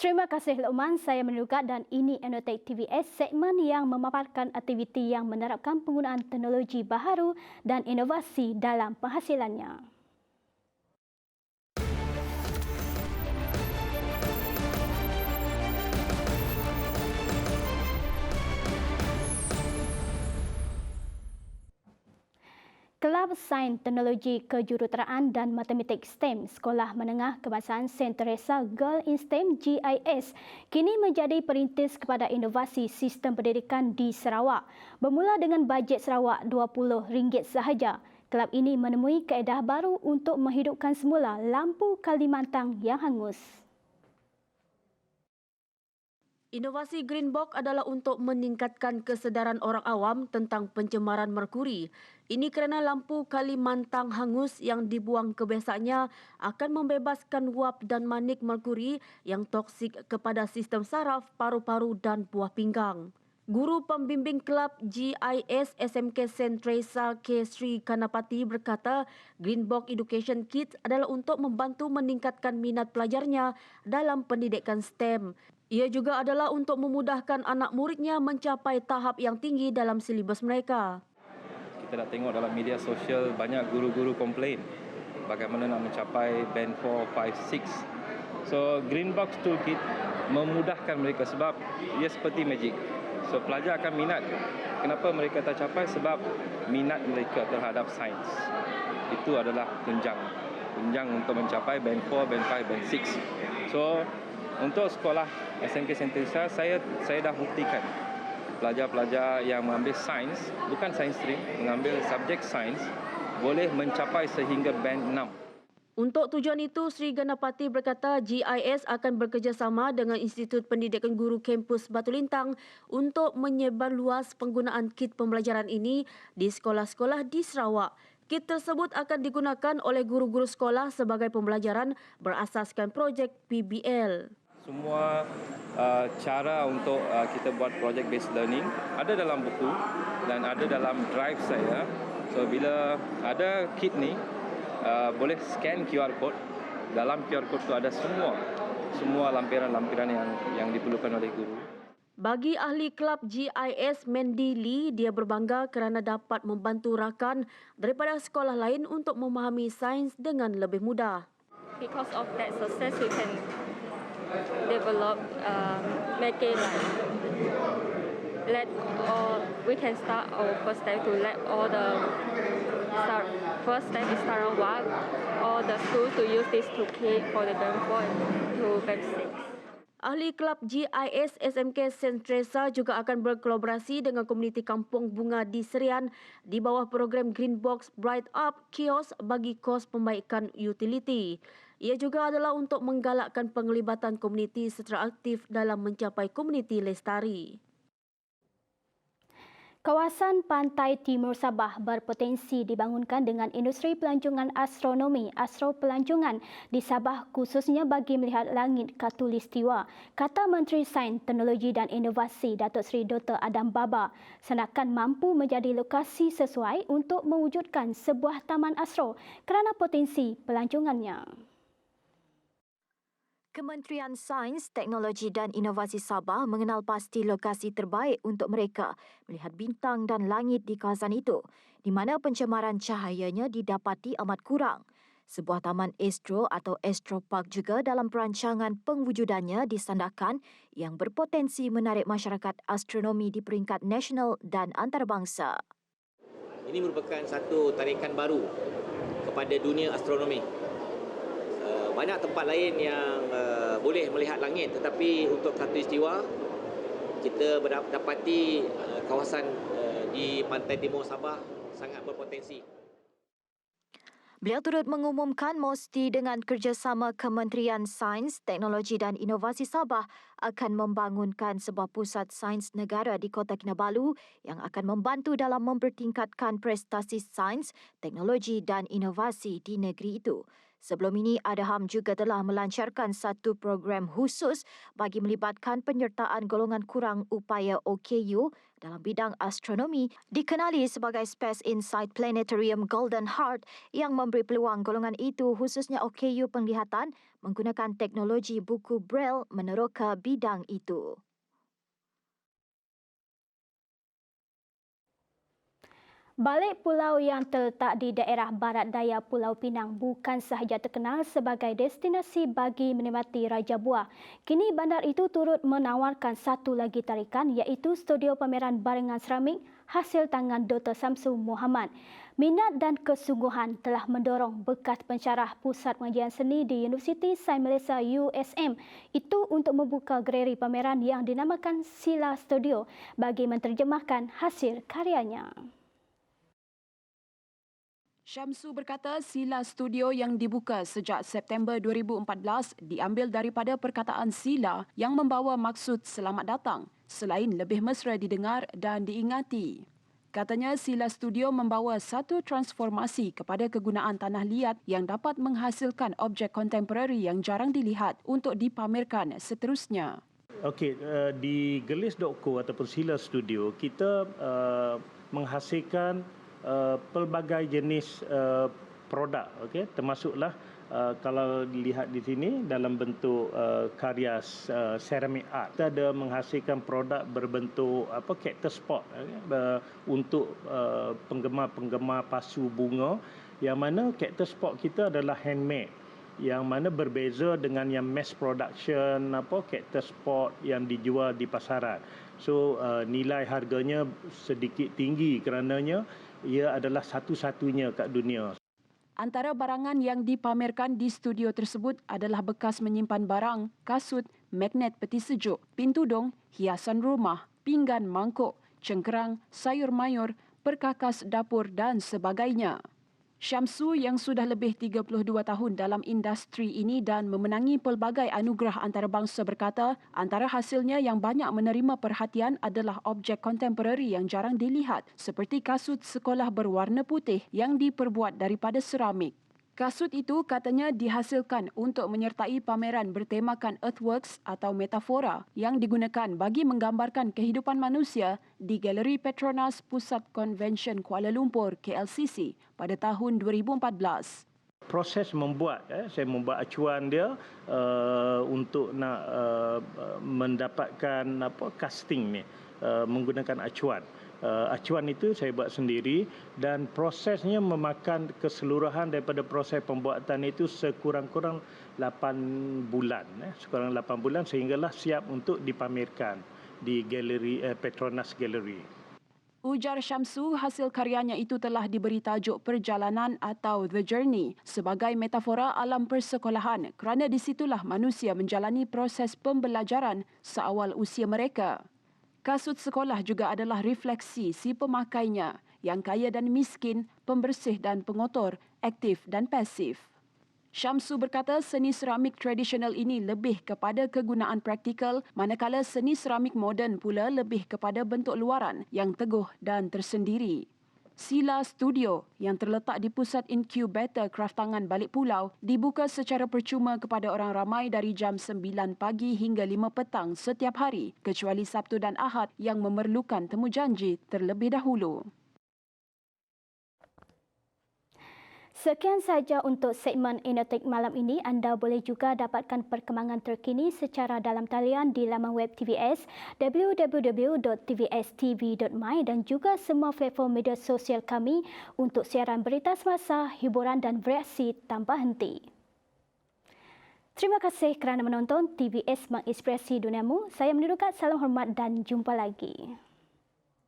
Terima kasih Luqman, saya Menukat dan ini Enotek TVS, segmen yang memaparkan aktiviti yang menerapkan penggunaan teknologi baharu dan inovasi dalam penghasilannya. Kelab Sains Teknologi Kejuruteraan dan Matematik STEM Sekolah Menengah Kebangsaan St. Teresa Girl in STEM GIS kini menjadi perintis kepada inovasi sistem pendidikan di Sarawak. Bermula dengan bajet Sarawak RM20 sahaja, kelab ini menemui kaedah baru untuk menghidupkan semula lampu Kalimantan yang hangus. Inovasi Green Box adalah untuk meningkatkan kesedaran orang awam tentang pencemaran merkuri. Ini kerana lampu Kalimantan hangus yang dibuang kebiasaannya akan membebaskan wap dan manik merkuri yang toksik kepada sistem saraf, paru-paru dan buah pinggang. Guru pembimbing kelab GIS SMK St. Teresa K. Sri Kanapati berkata Green Box Education Kit adalah untuk membantu meningkatkan minat pelajarnya dalam pendidikan STEM. Ia juga adalah untuk memudahkan anak muridnya mencapai tahap yang tinggi dalam silibus mereka. Kita dah tengok dalam media sosial banyak guru-guru komplain bagaimana nak mencapai band 4, 5, 6. So Green Box Toolkit memudahkan mereka sebab ia seperti magic. So pelajar akan minat. Kenapa mereka tak capai? Sebab minat mereka terhadap sains. Itu adalah tunjang untuk mencapai band 4, band 5, band 6. So untuk sekolah SMK St. Teresa, saya dah buktikan pelajar-pelajar yang mengambil sains, bukan sains stream, mengambil subjek sains, boleh mencapai sehingga band 6. Untuk tujuan itu, Sri Ganapati berkata GIS akan bekerjasama dengan Institut Pendidikan Guru Kampus Batu Lintang untuk menyebar luas penggunaan kit pembelajaran ini di sekolah-sekolah di Sarawak. Kit tersebut akan digunakan oleh guru-guru sekolah sebagai pembelajaran berasaskan projek PBL. Semua cara untuk kita buat project based learning ada dalam buku dan ada dalam drive saya. So bila ada kit ni, boleh scan QR code. Dalam QR code tu ada semua lampiran-lampiran yang diperlukan oleh guru. Bagi ahli kelab GIS Mandy Lee, dia berbangga kerana dapat membantu rakan daripada sekolah lain untuk memahami sains dengan lebih mudah. Because of that success, we can develop, make it like we can start our first step to let all the first step is Sarawak, all the schools to use this toolkit for the band 4 to band 6. Ahli kelab GIS SMK St. Teresa juga akan berkolaborasi dengan komuniti kampung bunga di Serian di bawah program Green Box Bright Up Kios bagi kos pembaikan utiliti. Ia juga adalah untuk menggalakkan penglibatan komuniti secara aktif dalam mencapai komuniti lestari. Kawasan pantai timur Sabah berpotensi dibangunkan dengan industri pelancongan astronomi astropelancongan di Sabah khususnya bagi melihat langit khatulistiwa, kata Menteri Sains, Teknologi dan Inovasi Datuk Seri Dr. Adam Baba. Senakan mampu menjadi lokasi sesuai untuk mewujudkan sebuah taman astro kerana potensi pelancongannya. Kementerian Sains, Teknologi dan Inovasi Sabah mengenal pasti lokasi terbaik untuk mereka melihat bintang dan langit di kawasan itu, di mana pencemaran cahayanya didapati amat kurang. Sebuah taman astro atau Astro Park juga dalam perancangan pengwujudannya disandarkan yang berpotensi menarik masyarakat astronomi di peringkat nasional dan antarabangsa. Ini merupakan satu tarikan baru kepada dunia astronomi. Banyak tempat lain yang boleh melihat langit, tetapi untuk khatulistiwa kita dapati kawasan di pantai timur Sabah sangat berpotensi. Beliau turut mengumumkan mesti dengan kerjasama Kementerian Sains, Teknologi dan Inovasi Sabah akan membangunkan sebuah pusat sains negara di Kota Kinabalu yang akan membantu dalam mempertingkatkan prestasi sains, teknologi dan inovasi di negeri itu. Sebelum ini, Adham juga telah melancarkan satu program khusus bagi melibatkan penyertaan golongan kurang upaya OKU dalam bidang astronomi dikenali sebagai Space Insight Planetarium Golden Heart yang memberi peluang golongan itu khususnya OKU penglihatan menggunakan teknologi buku Braille meneroka bidang itu. Balik pulau yang terletak di daerah barat daya Pulau Pinang bukan sahaja terkenal sebagai destinasi bagi menikmati Raja Buah. Kini bandar itu turut menawarkan satu lagi tarikan iaitu studio pameran barangan seramik hasil tangan Dr. Samsu Muhammad. Minat dan kesungguhan telah mendorong bekas pensyarah Pusat Pengajian Seni di Universiti Sains Malaysia USM itu untuk membuka galeri pameran yang dinamakan Sila Studio bagi menterjemahkan hasil karyanya. Syamsu berkata Sila Studio yang dibuka sejak September 2014 diambil daripada perkataan sila yang membawa maksud selamat datang, selain lebih mesra didengar dan diingati. Katanya Sila Studio membawa satu transformasi kepada kegunaan tanah liat yang dapat menghasilkan objek kontemporari yang jarang dilihat untuk dipamerkan seterusnya. Okey, di Gelis.co ataupun Sila Studio, kita menghasilkan pelbagai jenis produk, okey, termasuklah kalau dilihat di sini dalam bentuk karya ceramic art. Kita ada menghasilkan produk berbentuk cactus pot untuk penggemar-penggemar pasu bunga, yang mana cactus pot kita adalah handmade, yang mana berbeza dengan yang mass production cactus pot yang dijual di pasaran. So nilai harganya sedikit tinggi kerananya ia adalah satu-satunya kat dunia. Antara barangan yang dipamerkan di studio tersebut adalah bekas menyimpan barang, kasut, magnet peti sejuk, pintu dong, hiasan rumah, pinggan mangkuk, cengkerang, sayur mayur, perkakas dapur dan sebagainya. Syamsu yang sudah lebih 32 tahun dalam industri ini dan memenangi pelbagai anugerah antarabangsa berkata, antara hasilnya yang banyak menerima perhatian adalah objek kontemporari yang jarang dilihat seperti kasut sekolah berwarna putih yang diperbuat daripada seramik. Kasut itu katanya dihasilkan untuk menyertai pameran bertemakan Earthworks atau metafora yang digunakan bagi menggambarkan kehidupan manusia di Galeri Petronas Pusat Konvensyen Kuala Lumpur KLCC pada tahun 2014. Proses membuat, saya membuat acuan dia untuk nak mendapatkan casting ni menggunakan acuan. Acuan itu saya buat sendiri dan prosesnya memakan keseluruhan daripada proses pembuatan itu sekurang-kurang 8 bulan. Sekurang 8 bulan sehinggalah siap untuk dipamerkan di galeri Petronas Gallery. Ujar Syamsu, hasil karyanya itu telah diberi tajuk Perjalanan atau The Journey sebagai metafora alam persekolahan kerana di situlah manusia menjalani proses pembelajaran seawal usia mereka. Kasut sekolah juga adalah refleksi si pemakainya yang kaya dan miskin, pembersih dan pengotor, aktif dan pasif. Syamsu berkata seni seramik tradisional ini lebih kepada kegunaan praktikal, manakala seni seramik moden pula lebih kepada bentuk luaran yang teguh dan tersendiri. Sila Studio yang terletak di pusat inkubator kraftangan balik pulau dibuka secara percuma kepada orang ramai dari jam 9 pagi hingga 5 petang setiap hari kecuali Sabtu dan Ahad yang memerlukan temujanji terlebih dahulu. Sekian saja untuk segmen Inotek malam ini. Anda boleh juga dapatkan perkembangan terkini secara dalam talian di laman web TVS www.tvstv.my dan juga semua platform media sosial kami untuk siaran berita semasa, hiburan dan bereaksi tanpa henti. Terima kasih kerana menonton. TVS menginspirasi duniamu. Saya Menirukat, salam hormat dan jumpa lagi.